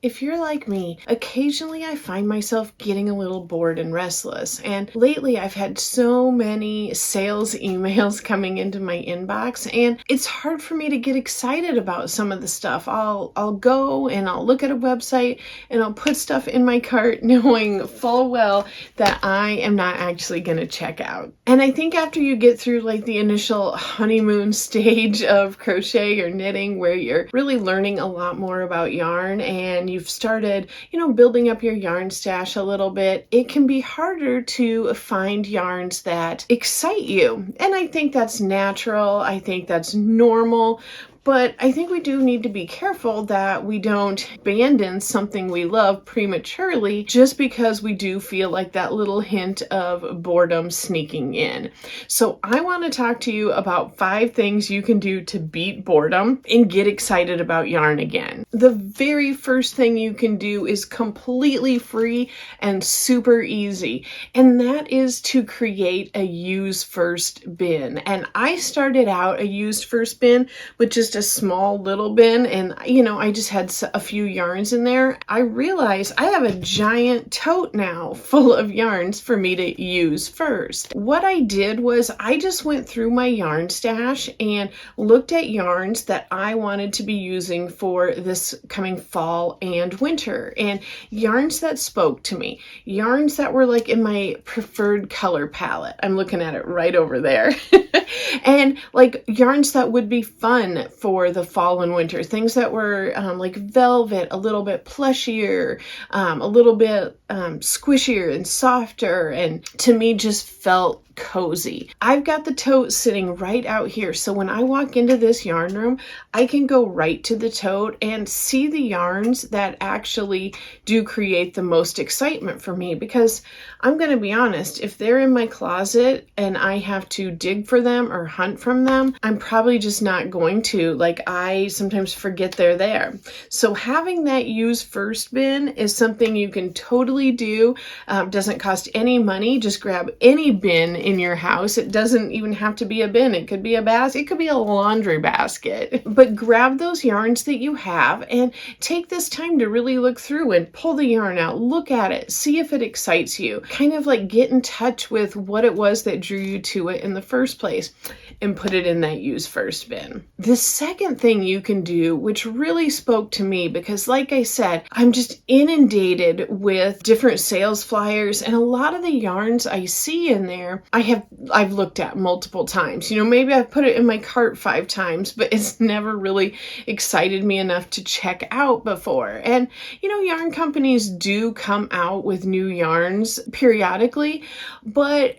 If you're like me, occasionally I find myself getting a little bored and restless. And lately I've had so many sales emails coming into my inbox, and it's hard for me to get excited about some of the stuff. I'll go and I'll look at a website and I'll put stuff in my cart knowing full well that I am not actually going to check out. And I think after you get through like the initial honeymoon stage of crochet or knitting, where you're really learning a lot more about yarn and you've started, building up your yarn stash a little bit, it can be harder to find yarns that excite you. And I think that's natural. I think that's normal. But I think we do need to be careful that we don't abandon something we love prematurely just because we do feel like that little hint of boredom sneaking in. So I want to talk to you about 5 things you can do to beat boredom and get excited about yarn again. The very first thing you can do is completely free and super easy, and that is to create a use first bin. And I started out a used first bin with just a small little bin, and I just had a few yarns in there. I realized I have a giant tote now full of yarns for me to use first. What I did was I just went through my yarn stash and looked at yarns that I wanted to be using for this coming fall and winter, and yarns that spoke to me, yarns that were like in my preferred color palette. I'm looking at it right over there. And like yarns that would be fun for the fall and winter, things that were like velvet, a little bit plushier, a little bit squishier and softer, and to me just felt cozy. I've got the tote sitting right out here, so when I walk into this yarn room, I can go right to the tote and see the yarns that actually do create the most excitement for me, because I'm going to be honest, if they're in my closet and I have to dig for them or hunt from them, I'm probably just not going to. Like, I sometimes forget they're there. So having that use first bin is something you can totally do. Doesn't cost any money. Just grab any bin in your house. It doesn't even have to be a bin. It could be a basket. It could be a laundry basket. But grab those yarns that you have and take this time to really look through and pull the yarn out, look at it, see if it excites you. Kind of like get in touch with what it was that drew you to it in the first place and put it in that use first bin. The second thing you can do, which really spoke to me, because like I said, I'm just inundated with different sales flyers, and a lot of the yarns I see in there, I've looked at multiple times. Maybe I've put it in my cart 5 times, but it's never really excited me enough to check out before. And yarn companies do come out with new yarns periodically, but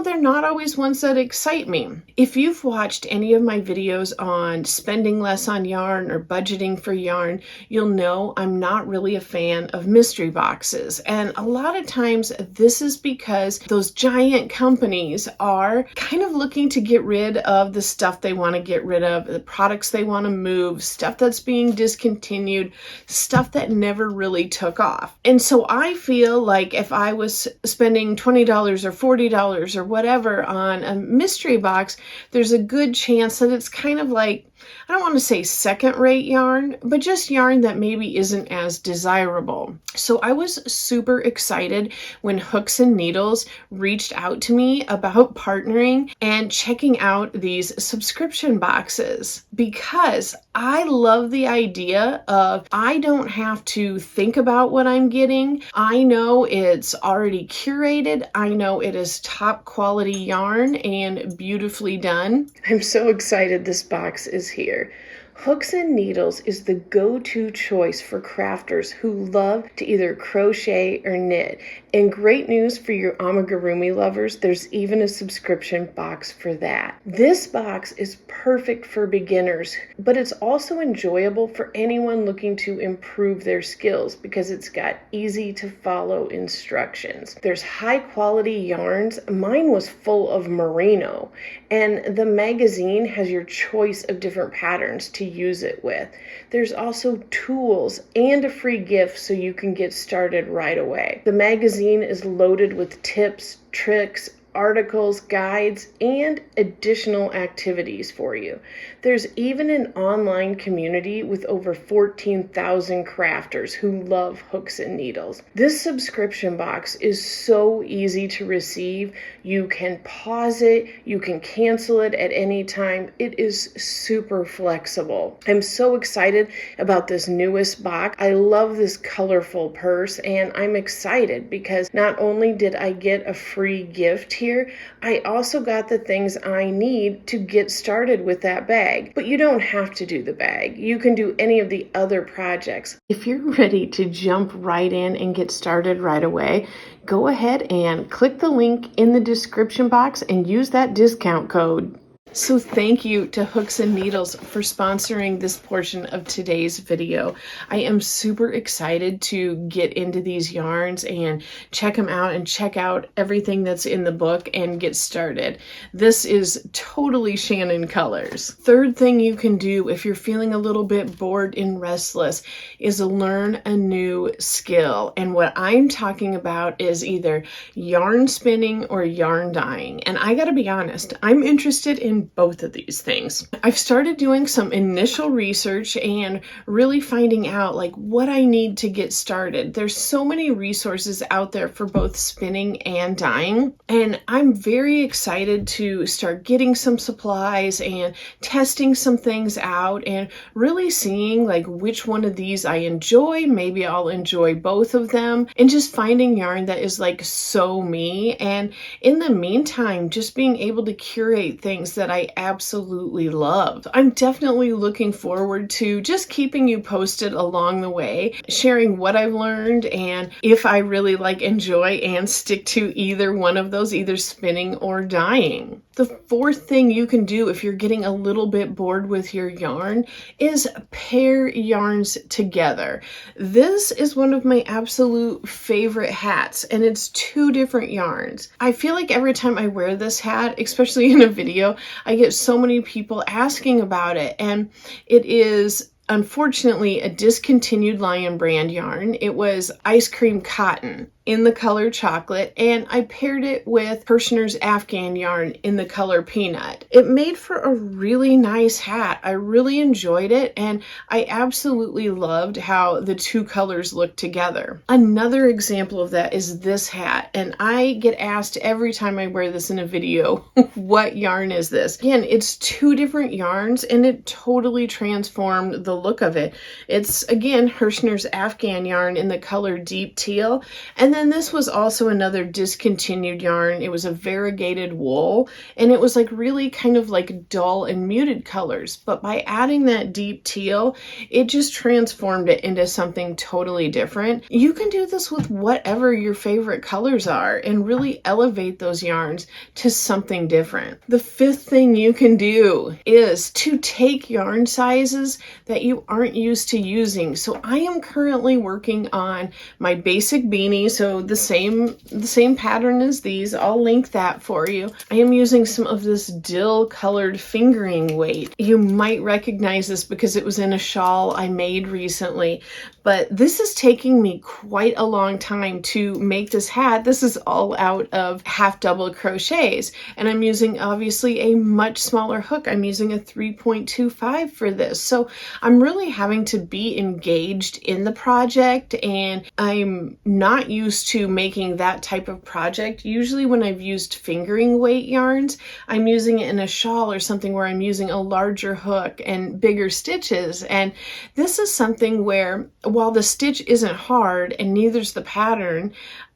they're not always ones that excite me. If you've watched any of my videos on spending less on yarn or budgeting for yarn, you'll know I'm not really a fan of mystery boxes. And a lot of times this is because those giant companies are kind of looking to get rid of the stuff they want to get rid of, the products they want to move, stuff that's being discontinued, stuff that never really took off. And so I feel like if I was spending $20 or $40 or whatever on a mystery box, there's a good chance that it's kind of like, I don't want to say second-rate yarn, but just yarn that maybe isn't as desirable. So I was super excited when Hooks and Needles reached out to me about partnering and checking out these subscription boxes, because I love the idea of I don't have to think about what I'm getting. I know it's already curated. I know it is top quality yarn and beautifully done. I'm so excited this box is here. Hooks and Needles is the go-to choice for crafters who love to either crochet or knit. And great news for your amigurumi lovers, there's even a subscription box for that. This box is perfect for beginners, but it's also enjoyable for anyone looking to improve their skills because it's got easy to follow instructions. There's high quality yarns. Mine was full of merino, and the magazine has your choice of different patterns to use it with. There's also tools and a free gift so you can get started right away. The magazine is loaded with tips, tricks, articles, guides, and additional activities for you. There's even an online community with over 14,000 crafters who love hooks and needles. This subscription box is so easy to receive. You can pause it, you can cancel it at any time. It is super flexible. I'm so excited about this newest box. I love this colorful purse, and I'm excited because not only did I get a free gift here, I also got the things I need to get started with that bag. But you don't have to do the bag. You can do any of the other projects. If you're ready to jump right in and get started right away, go ahead and click the link in the description box and use that discount code. So thank you to Hooks and Needles for sponsoring this portion of today's video. I am super excited to get into these yarns and check them out and check out everything that's in the book and get started. This is totally Shannon colors. Third thing you can do if you're feeling a little bit bored and restless is learn a new skill. And what I'm talking about is either yarn spinning or yarn dyeing. And I gotta be honest, I'm interested in both of these things. I've started doing some initial research and really finding out like what I need to get started. There's so many resources out there for both spinning and dyeing, and I'm very excited to start getting some supplies and testing some things out and really seeing like which one of these I enjoy. Maybe I'll enjoy both of them, and just finding yarn that is like so me. And in the meantime, just being able to curate things that I absolutely love. I'm definitely looking forward to just keeping you posted along the way, sharing what I've learned and if I really like enjoy and stick to either one of those, either spinning or dyeing. The fourth thing you can do if you're getting a little bit bored with your yarn is pair yarns together. This is one of my absolute favorite hats, and it's two different yarns. I feel like every time I wear this hat, especially in a video, I get so many people asking about it, and it is unfortunately a discontinued Lion brand yarn. It was ice cream cotton in the color chocolate, and I paired it with Kirshner's Afghan yarn in the color peanut. It made for a really nice hat. I really enjoyed it, and I absolutely loved how the two colors looked together. Another example of that is this hat, and I get asked every time I wear this in a video, what yarn is this? Again, it's two different yarns, and it totally transformed the look of it. It's, again, Kirshner's Afghan yarn in the color deep teal, and then this was also another discontinued yarn. It was a variegated wool, and it was like really kind of like dull and muted colors. But by adding that deep teal, it just transformed it into something totally different. You can do this with whatever your favorite colors are and really elevate those yarns to something different. The fifth thing you can do is to take yarn sizes that you aren't used to using. So I am currently working on my basic beanie. So the same pattern as these. I'll link that for you. I am using some of this dill colored fingering weight. You might recognize this because it was in a shawl I made recently, but this is taking me quite a long time to make this hat. This is all out of half double crochets, and I'm using obviously a much smaller hook. I'm using a 3.25 for this. So I'm really having to be engaged in the project, and I'm not used to making that type of project. Usually when I've used fingering weight yarns, I'm using it in a shawl or something where I'm using a larger hook and bigger stitches. And this is something where while the stitch isn't hard and neither's the pattern,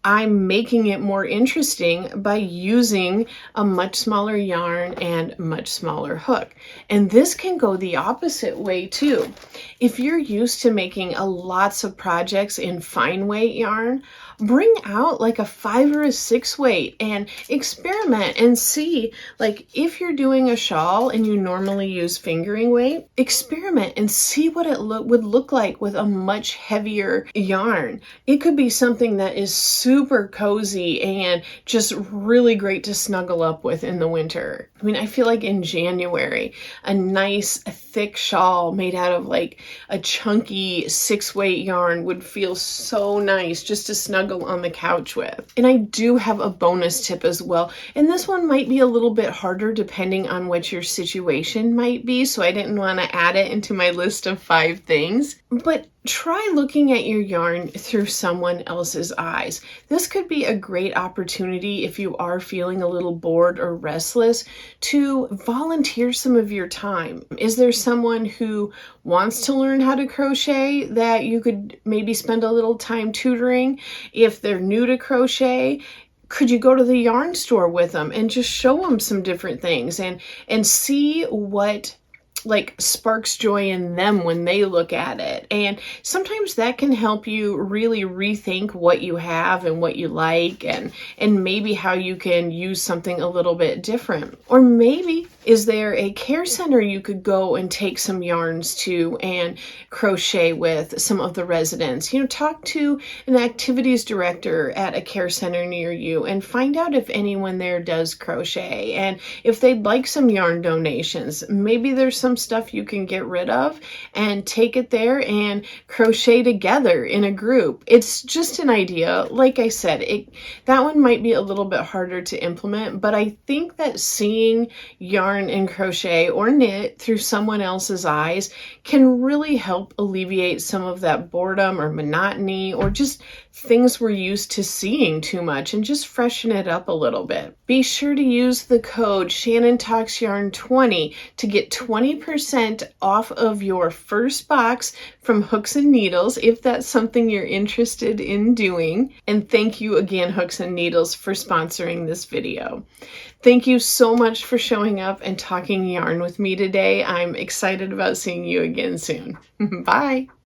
I'm making it more interesting by using a much smaller yarn and much smaller hook. And this can go the opposite way too. If you're used to making lots of projects in fine weight yarn, bring out like a 5 or a 6 weight and experiment and see, like if you're doing a shawl and you normally use fingering weight, experiment and see what it would look like with a much heavier yarn. It could be something that is super super cozy and just really great to snuggle up with in the winter. I mean, I feel like in January, a nice thick shawl made out of like a chunky 6-weight yarn would feel so nice just to snuggle on the couch with. And I do have a bonus tip as well. And this one might be a little bit harder depending on what your situation might be. So I didn't want to add it into my list of 5 things. But try looking at your yarn through someone else's eyes. This could be a great opportunity if you are feeling a little bored or restless to volunteer some of your time. Is there someone who wants to learn how to crochet that you could maybe spend a little time tutoring? If they're new to crochet, could you go to the yarn store with them and just show them some different things and see what like sparks joy in them when they look at it? And sometimes that can help you really rethink what you have and what you like, and maybe how you can use something a little bit different. Or maybe is there a care center you could go and take some yarns to and crochet with some of the residents? You know, talk to an activities director at a care center near you and find out if anyone there does crochet, and if they'd like some yarn donations. Maybe there's some stuff you can get rid of and take it there and crochet together in a group. It's just an idea. Like I said, that one might be a little bit harder to implement, but I think that seeing yarn and crochet or knit through someone else's eyes can really help alleviate some of that boredom or monotony or just things we're used to seeing too much, and just freshen it up a little bit. Be sure to use the code Shannon Talks Yarn 20 to get 20% off of your first box from Hooks and Needles if that's something you're interested in doing. And thank you again, Hooks and Needles, for sponsoring this video. Thank you so much for showing up and talking yarn with me today. I'm excited about seeing you again soon. Bye.